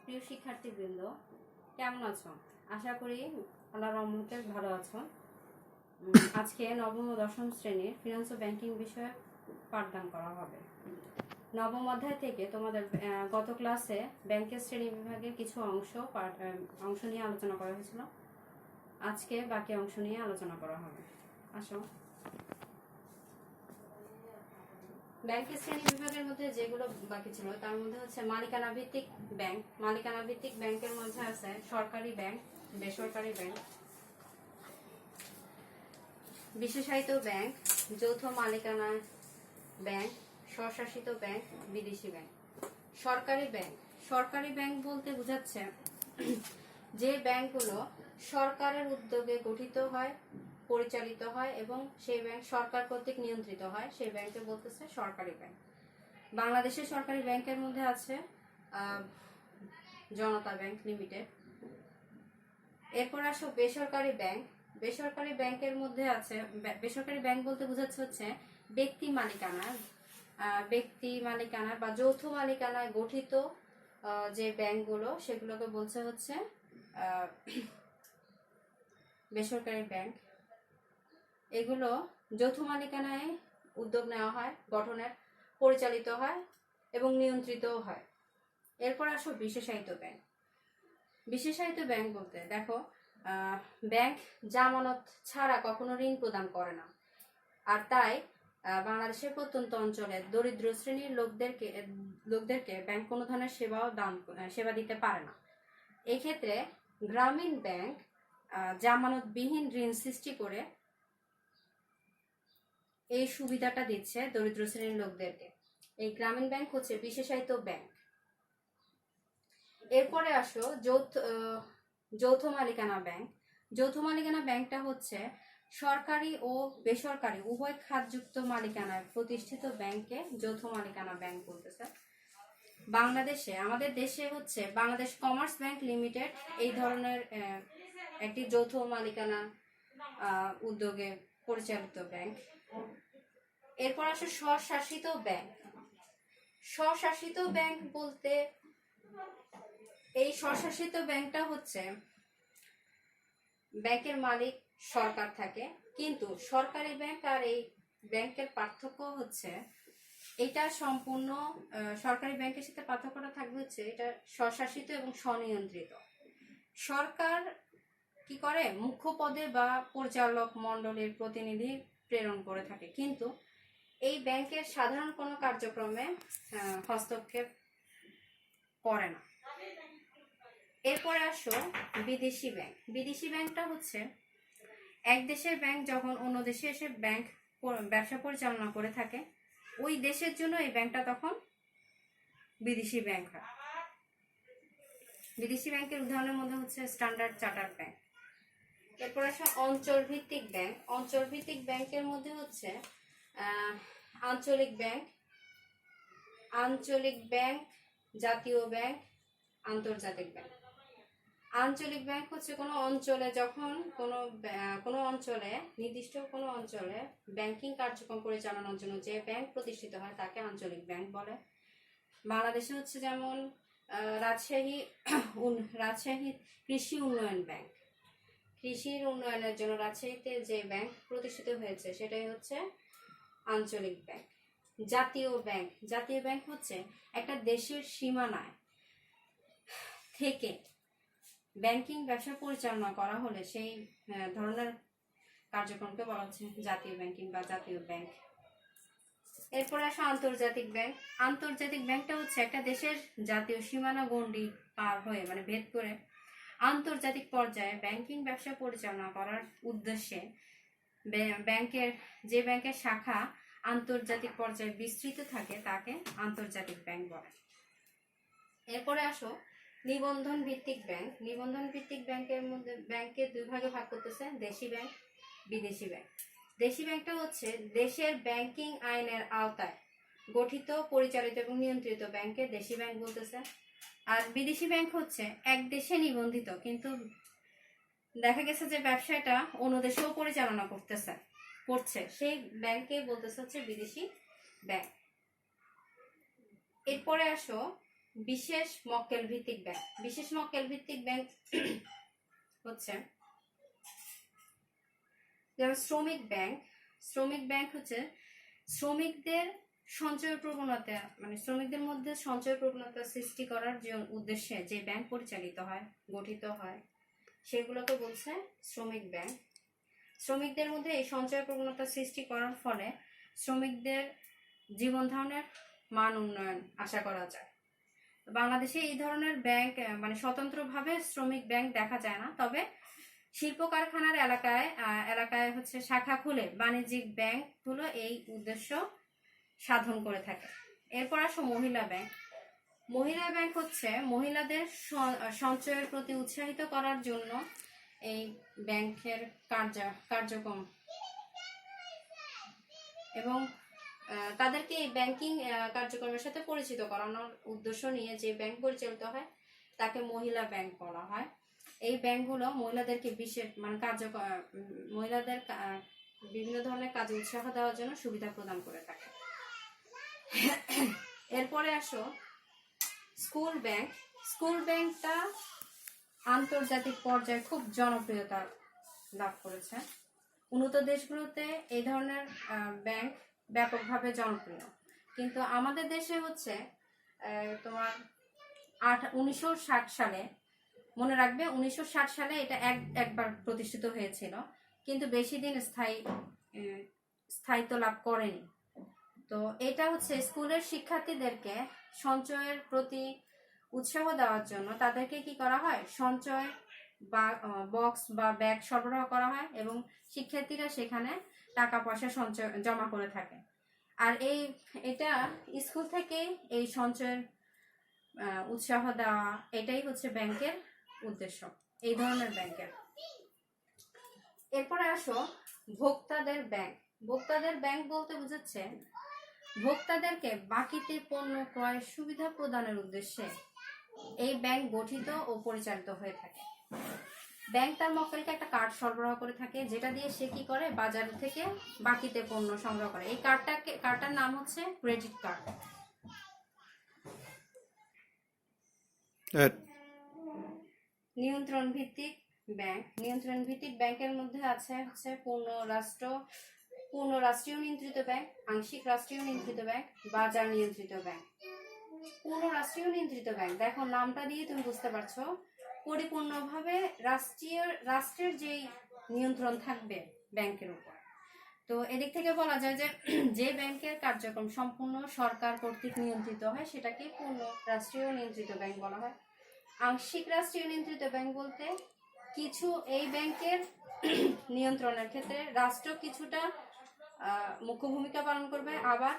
প্রিয় শিক্ষার্থীবৃন্দ, কেমন আছো? আশা করি আল্লাহর রহমতে ভালো আছো। আজকে নবম ও দশম শ্রেণীর ফিনান্স ও ব্যাংকিং বিষয়ে পাঠদান করা হবে। নবম অধ্যায় থেকে তোমাদের গত ক্লাসে ব্যাংকের শ্রেণী বিভাগের কিছু অংশ নিয়ে আলোচনা করা হয়েছিল। আজকে বাকি অংশ নিয়ে আলোচনা করা হবে। আসো, ব্যাংকের শ্রেণী বিভাগের মধ্যে যেগুলো বাকি ছিল তার মধ্যে হচ্ছে মালিকানা ভিত্তিক ব্যাংক। মালিকানা ভিত্তিক ব্যাংকের মধ্যে আছে সরকারি ব্যাংক, বেসরকারি ব্যাংক, বিশেষায়িত ব্যাংক, যৌথ মালিকানা ব্যাংক, স্বশাসিত ব্যাংক, বিদেশি ব্যাংক। সরকারি ব্যাংক বলতে বোঝাচ্ছে যে ব্যাংকগুলো সরকারের উদ্যোগে গঠিত হয়, পরিচালিত হয় এবং সেই ব্যাংক সরকার কর্তৃক নিয়ন্ত্রিত হয়, সেই ব্যাংকে বলতেছে সরকারি ব্যাংক। বাংলাদেশের সরকারি ব্যাংকের মধ্যে আছে জনতা ব্যাংক লিমিটেড। এরপর আসো বেসরকারি ব্যাংক। বেসরকারি ব্যাংকের মধ্যে আছে, বেসরকারি ব্যাংক বলতে বোঝাচ্ছে হচ্ছে ব্যক্তি মালিকানায় বা যৌথ মালিকানায় গঠিত যে ব্যাংকগুলো, সেগুলোকে বলছে হচ্ছে বেসরকারি ব্যাংক। এগুলো যৌথ মালিকানায় উদ্যোগ নেওয়া হয়, গঠনের, পরিচালিত হয় এবং নিয়ন্ত্রিতও হয়। এরপর আসো বিশেষায়িত ব্যাংক। বিশেষায়িত ব্যাংক বলতে দেখো, ব্যাংক জামানত ছাড়া কখনো ঋণ প্রদান করে না, আর তাই বাংলাদেশের প্রত্যন্ত অঞ্চলে দরিদ্র শ্রেণীর লোকদেরকে ব্যাংক কোনো ধরনের সেবা দিতে পারে না। এই ক্ষেত্রে গ্রামীণ ব্যাংক জামানতবিহীন ঋণ সৃষ্টি করে এই সুবিধাটা দিচ্ছে দরিদ্র শ্রেণীর লোকদেরকে। এই গ্রামীণ ব্যাংক হচ্ছে বিশেষায়িত ব্যাংক। এরপরে আসো যৌথ মালিকানা ব্যাংক। যৌথ মালিকানা ব্যাংকটা হচ্ছে সরকারি ও বেসরকারি উভয় খাতযুক্ত মালিকানায় প্রতিষ্ঠিত ব্যাংকে যৌথ মালিকানা ব্যাংক বলতেছে। আমাদের দেশে হচ্ছে বাংলাদেশ কমার্স ব্যাংক লিমিটেড এই ধরনের একটি যৌথ মালিকানা উদ্যোগে পরিচালিত ব্যাংক। এরপর আসে স্বশাসিত ব্যাংক। স্বশাসিত ব্যাংক বলতে এই স্বশাসিত ব্যাংকটা হচ্ছে ব্যাংকের মালিক সরকার থাকে, কিন্তু সরকারি ব্যাংক আর এই ব্যাংকের পার্থক্য হচ্ছে এটা সম্পূর্ণ সরকারি ব্যাংকের সাথে পার্থক্যটা থাকবে হচ্ছে এটা স্বশাসিত এবং স্বনিয়ন্ত্রিত। সরকার কি করে, মুখ্য পদে বা পরিচালক মণ্ডলীর প্রতিনিধি প্রেরণ করে থাকে, কিন্তু এই ব্যাংকের সাধারণ কোনো কার্যক্রমে হস্তক্ষেপ করে না। এরপরে আসো বিদেশি ব্যাংক। বিদেশি ব্যাংকটা হচ্ছে এক দেশের ব্যাংক যখন অন্য দেশে এসে ব্যবসা পরিচালনা করে থাকে, ওই দেশের জন্য এই ব্যাংকটা তখন বিদেশি ব্যাংক হয়। বিদেশি ব্যাংকের উদাহরণের মধ্যে হচ্ছে স্ট্যান্ডার্ড চার্টার্ড ব্যাংক। এরপর আসে অঞ্চল ভিত্তিক ব্যাংক। অঞ্চল ভিত্তিক ব্যাংকের মধ্যে হচ্ছে আঞ্চলিক ব্যাংক, জাতীয় ব্যাংক, আন্তর্জাতিক ব্যাংক। আঞ্চলিক ব্যাংক হচ্ছে কোনো অঞ্চলে যখন কোনো অঞ্চলে নির্দিষ্ট কোনো অঞ্চলে ব্যাংকিং কার্যক্রম পরিচালনার জন্য যে ব্যাংক প্রতিষ্ঠিত হয় তাকে আঞ্চলিক ব্যাংক বলে। বাংলাদেশে হচ্ছে যেমন রাজশাহী কৃষি উন্নয়ন ব্যাংক। কৃষির উন্নয়নের জন্য রাজশাহীতে যে ব্যাংক প্রতিষ্ঠিত হয়েছে সেটাই হচ্ছে আঞ্চলিক ব্যাংক। জাতীয় ব্যাংক হচ্ছে একটা দেশের সীমানায় থেকে ব্যাংকিং ব্যবসা পরিচালনা করা হলে সেই ধরনের কার্যক্রমকে বলা হচ্ছে জাতীয় ব্যাংকিং বা জাতীয় ব্যাংক। এরপরে আসে আন্তর্জাতিক ব্যাংক। আন্তর্জাতিক ব্যাংকটা হচ্ছে একটা দেশের জাতীয় সীমানা গণ্ডি পার হয়ে মানে ভেদ করে আন্তর্জাতিক পর্যায়ে ব্যাংকিং ব্যবসা পরিচালনা করার উদ্দেশ্যে ব্যাংকের শাখা আন্তর্জাতিক পর্যায়ে বিস্তৃত থাকে তাকে আন্তর্জাতিক ব্যাংক বলে। এরপরে আসো নিবন্ধন ভিত্তিক ব্যাংক। নিবন্ধন ভিত্তিক ব্যাংকের মধ্যে ব্যাংকে দুই ভাগে ভাগ করতেছে, দেশি ব্যাংক, বিদেশি ব্যাংক। দেশি ব্যাংকটা হচ্ছে দেশের ব্যাংকিং আইনের আওতায় গঠিত, পরিচালিত এবং নিয়ন্ত্রিত ব্যাংকে দেশি ব্যাংক বলতেছে। আর বিদেশি ব্যাংক হচ্ছে এক দেশে নিবন্ধিত কিন্তু দেখা গেছে যে ব্যবসাটা অন্য দেশেও পরিচালনা করছে, সেই ব্যাংকে বলতেছে হচ্ছে বিদেশি ব্যাংক। এরপরে আসো বিশেষ মক্কেল ভিত্তিক ব্যাংক। বিশেষ মক্কেল ভিত্তিক ব্যাংক হচ্ছে যেমন শ্রমিক ব্যাংক। শ্রমিক ব্যাংক হচ্ছে শ্রমিকদের সঞ্চয় প্রবণতা, মানে শ্রমিকদের মধ্যে সঞ্চয় প্রবণতা সৃষ্টি করার যে উদ্দেশ্যে যে ব্যাংক পরিচালিত হয়, গঠিত হয়, সেগুলোকে বলছে শ্রমিক ব্যাংক। শ্রমিকদের মধ্যে এই সঞ্চয় প্রবণতা সৃষ্টি করার ফলে শ্রমিকদের জীবন ধারণের মান উন্নয়ন আশা করা যায়। বাংলাদেশে এই ধরনের ব্যাংক মানে স্বতন্ত্রভাবে শ্রমিক ব্যাংক দেখা যায় না, তবে শিল্প কারখানার এলাকায় হচ্ছে শাখা খুলে বাণিজ্যিক ব্যাংকগুলো এই উদ্দেশ্য সাধন করে থাকে। এরপর আসো মহিলা ব্যাংক। মহিলা ব্যাংক হচ্ছে মহিলাদের সঞ্চয়ের প্রতি উৎসাহিত করার জন্য এই ব্যাংকের কার্যক্রম এবং তাদেরকে এই ব্যাংকিং কার্যক্রমের সাথে পরিচিত করানোর উদ্দেশ্য নিয়ে যে ব্যাংক পরিচালিত হয় তাকে মহিলা ব্যাংক বলা হয়। এই ব্যাংকগুলো মহিলাদেরকে বিশেষ মানে মহিলাদের বিভিন্ন ধরনের কাজে উৎসাহ দেওয়ার জন্য সুবিধা প্রদান করে থাকে। এরপরে আসো স্কুল ব্যাংক। স্কুল ব্যাংকটা আন্তর্জাতিক পর্যায়ে খুব জনপ্রিয়তা লাভ করেছে। উন্নত দেশগুলোতে এই ধরনের ব্যাংক ব্যাপকভাবে জনপ্রিয়, কিন্তু আমাদের দেশে হচ্ছে তোমার 1960 সালে, মনে রাখবে 1960 সালে এটা একবার প্রতিষ্ঠিত হয়েছিল, কিন্তু বেশি দিন স্থায়িত্ব লাভ করেনি। তো এটা হচ্ছে স্কুলের শিক্ষার্থীদেরকে সঞ্চয়ের প্রতি উৎসাহ দেওয়ার জন্য তাদেরকে কি করা হয়, সঞ্চয় বা বক্স বা ব্যাগ সরবরাহ করা হয় এবং শিক্ষার্থীরা সেখানে টাকা পয়সা সঞ্চয় জমা করে থাকে। আর এটা স্কুল থেকে এই সঞ্চয়ের উৎসাহ দেওয়া, এটাই হচ্ছে ব্যাংকের উদ্দেশ্য, এই ধরনের ব্যাংকের। এরপরে আসো ভোক্তাদের ব্যাংক। ভোক্তাদের ব্যাংক বলতে বোঝাচ্ছে ভোক্তাদেরকে বাকিতে পণ্য ক্রয়ের সুবিধা প্রদানের উদ্দেশ্যে এই ব্যাংক গঠিত ও পরিচালিত হয়ে থাকে। ব্যাংক তার মক্কেলকে একটা কার্ড সরবরাহ করে থাকে, যেটা দিয়ে সে কি করে, বাজার থেকে বাকিতে পণ্য সংগ্রহ করে। এই কার্ডটার নাম হচ্ছে ক্রেডিট কার্ড। নিয়ন্ত্রণ ভিত্তিক ব্যাংক। নিয়ন্ত্রণ ভিত্তিক ব্যাংকের মধ্যে আছে হচ্ছে পূর্ণ রাষ্ট্রীয় নিয়ন্ত্রিত ব্যাংক, আংশিক রাষ্ট্রীয় নিয়ন্ত্রিত ব্যাংক, বাজার নিয়ন্ত্রিত ব্যাংক। পূর্ণ রাষ্ট্রীয় নিয়ন্ত্রিত ব্যাংক, দেখো নামটা দিয়ে তুমি বুঝতে পারছো পরিপূর্ণভাবে রাষ্ট্রের যেই নিয়ন্ত্রণ থাকবে ব্যাংকের উপর। তো এদিক থেকে বলা যায় যে ব্যাংকের কার্যক্রম সম্পূর্ণ সরকার কর্তৃক নিয়ন্ত্রিত হয় সেটাকে পূর্ণ রাষ্ট্রীয় নিয়ন্ত্রিত ব্যাংক বলা হয়। আংশিক রাষ্ট্রীয় নিয়ন্ত্রিত ব্যাংক বলতে কিছু এই ব্যাংকের নিয়ন্ত্রণের ক্ষেত্রে রাষ্ট্র কিছুটা মুখ্য ভূমিকা পালন করবে, আবার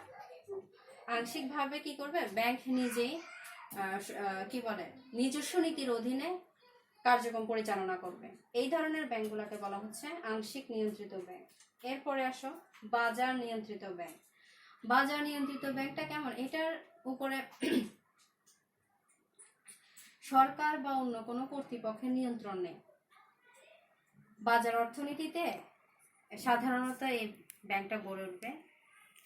আংশিকভাবে কি করবে, ব্যাংক নিজেই নিজস্ব নীতির অধীনে কার্যক্রম পরিচালনা করবে। এই ধরনের ব্যাংকগুলোকে বলা হচ্ছে আংশিক নিয়ন্ত্রিত ব্যাংক। এরপরে আসো বাজার নিয়ন্ত্রিত ব্যাংক। বাজার নিয়ন্ত্রিত ব্যাংকটা কেমন, এটার উপরে সরকার বা অন্য কোনো কর্তৃপক্ষের নিয়ন্ত্রণ নেই। বাজার অর্থনীতিতে সাধারণত এই ব্যাংকটা গড়ে উঠবে।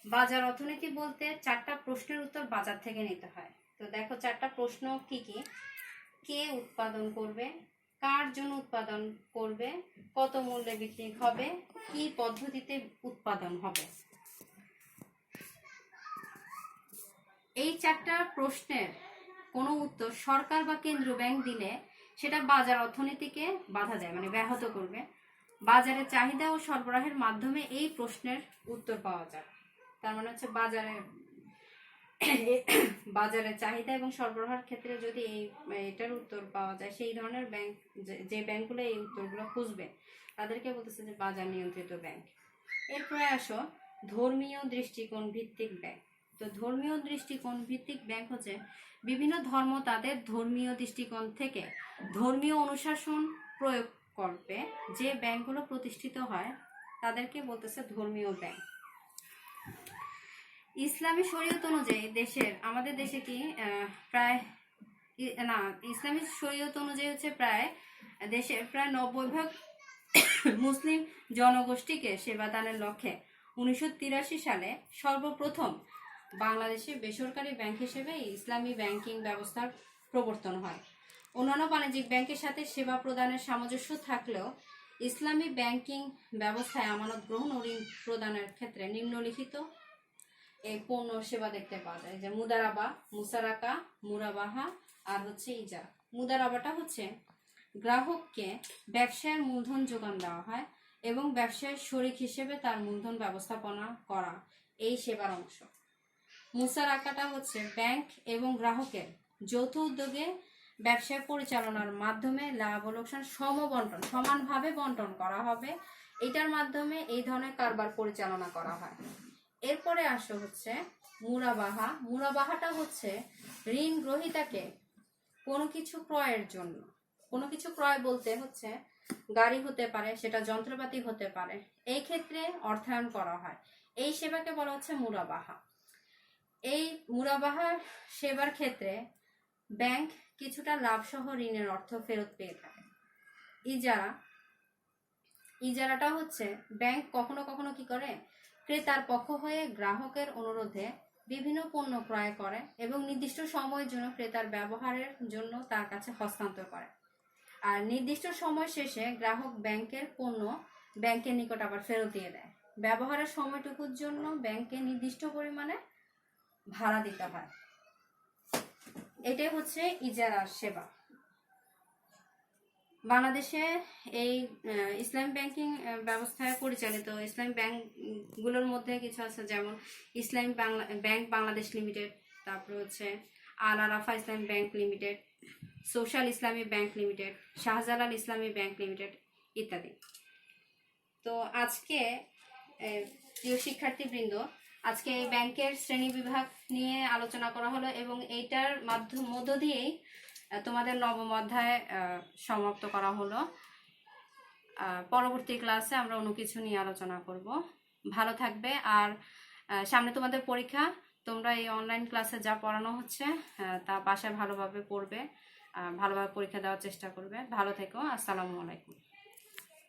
বাজার অর্থনীতি বলতে 4টা প্রশ্নের উত্তর বাজার থেকে নিতে হয়। তো দেখো 4টা প্রশ্ন কি কি: কে উৎপাদন করবে, কার জন্য উৎপাদন করবে, কত মূল্যে বিক্রি হবে, কি পদ্ধতিতে উৎপাদন হবে। এই 4টা প্রশ্নের কোনো উত্তর সরকার বা কেন্দ্রীয় ব্যাংক দিলে সেটা বাজার অর্থনীতিকে বাধা দেয়, মানে ব্যাহত করবে। বাজারের চাহিদা ও সরবরাহের মাধ্যমে এই প্রশ্নের উত্তর পাওয়া যায়। তার মানে হচ্ছে বাজারের চাহিদা এবং সরবরাহের ক্ষেত্রে যদি এটার উত্তর পাওয়া যায়, সেই ধরনের ব্যাংক, যে ব্যাংকগুলো এই উত্তরগুলো খুঁজবে তাদেরকে বলতেছে যে বাজার নিয়ন্ত্রিত ব্যাংক। এরপরে আসো ধর্মীয় দৃষ্টিকোণ ভিত্তিক ব্যাংক। তো ধর্মীয় দৃষ্টিকোণ ভিত্তিক ব্যাংক হচ্ছে বিভিন্ন ধর্ম তাদের ধর্মীয় দৃষ্টিকোণ থেকে ধর্মীয় অনুশাসন প্রয়োগ করবে যে ব্যাংকগুলো প্রতিষ্ঠিত হয় তাদেরকে বলতেছে ধর্মীয় ব্যাংক। ইসলামী শরীয়ত অনুযায়ী আমাদের দেশে কি ইসলামী শরীয়ত অনুযায়ী হচ্ছে দেশের প্রায় 90% মুসলিম জনগোষ্ঠীকে সেবাদানের লক্ষ্যে 1983 সালে সর্বপ্রথম বাংলাদেশে বেসরকারি ব্যাংক হিসেবে ইসলামী ব্যাংকিং ব্যবস্থার প্রবর্তন হয়। অন্যান্য বাণিজ্যিক ব্যাংকের সাথে সেবা প্রদানের সামঞ্জস্য থাকলেও ইসলামী ব্যাংকিং ব্যবস্থায় আমানত গ্রহণ ও ঋণ প্রদানের ক্ষেত্রে নিম্নলিখিত এই পণ্য সেবা দেখতে পাওয়া যায়, যে মুদারাবা, মুসারাকা, মুরাবাহা আর হচ্ছে ইজারা। মুদারাবাটা হচ্ছে গ্রাহককে ব্যবসায়ের মূলধন যোগান দেওয়া হয় এবং ব্যবসায়ের শরিক হিসেবে তার মূলধন ব্যবস্থাপনা করা এই সেবার অংশ। মুসারাকাটা হচ্ছে ব্যাংক এবং গ্রাহকের যৌথ উদ্যোগে ব্যবসা পরিচালনার মাধ্যমে লাভ ও লোকসান সমানভাবে বন্টন করা হবে। এটার মাধ্যমে এই ধরনের কারবার পরিচালনা করা হয়। এরপরে আসো হচ্ছে মুরাবাহা। মুরাবাহাটা হচ্ছে ঋণ গ্রহীতাকে কোনো কিছু ক্রয়ের জন্য, কোনো কিছু ক্রয় বলতে হচ্ছে গাড়ি হতে পারে, সেটা যন্ত্রপাতি হতে পারে, এই ক্ষেত্রে অর্থায়ন করা হয়। এই সেবাকে বলা হচ্ছে মুরাবাহা। এই মুরাবাহা সেবার ক্ষেত্রে ব্যাংক কিছুটা লাভসহ ঋণের অর্থ ফেরত পেয়ে থাকে। ইজারাটা হচ্ছে ব্যাংক কখনো কখনো কি করে, ক্রেতার পক্ষ হয়ে গ্রাহকের অনুরোধে বিভিন্ন পণ্য ক্রয় করে এবং নির্দিষ্ট সময়ের জন্য ক্রেতার ব্যবহারের জন্য তার কাছে হস্তান্তর করে। আর নির্দিষ্ট সময় শেষে গ্রাহক ব্যাংকের পণ্য ব্যাংকের নিকট আবার ফেরত দিয়ে দেয়। ব্যবহারের সময়টুকুর জন্য ব্যাংকে নির্দিষ্ট পরিমাণে ভাড়া দিতে হয়। এটাই হচ্ছে ইজারার সেবা। বাংলাদেশে এই ইসলাম ব্যাংকিং ব্যবস্থায় পরিচালিত ইসলামী ব্যাংকগুলোর মধ্যে কিছু আছে, যেমন ইসলামী ব্যাংক বাংলাদেশ লিমিটেড, তারপরে হচ্ছে আল আরাফা ইসলামী ব্যাংক লিমিটেড, সোশ্যাল ইসলামী ব্যাংক লিমিটেড, শাহজালাল ইসলামী ব্যাংক লিমিটেড ইত্যাদি। তো আজকে প্রিয় শিক্ষার্থীবৃন্দ, আজকে এই ব্যাংকের শ্রেণী বিভাগ নিয়ে আলোচনা করা হলো এবং এইটার মধ্য দিয়েই তোমাদের নবম অধ্যায় সমাপ্ত করা হলো। পরবর্তী ক্লাসে আমরা অন্য কিছু নিয়ে আলোচনা করব। ভালো থাকবে। আর সামনে তোমাদের পরীক্ষা, তোমরা এই অনলাইন ক্লাসে যা পড়ানো হচ্ছে তা বাসায় ভালোভাবে পড়বে, ভালোভাবে পরীক্ষা দেওয়ার চেষ্টা করবে। ভালো থেকো। আসসালামু আলাইকুম।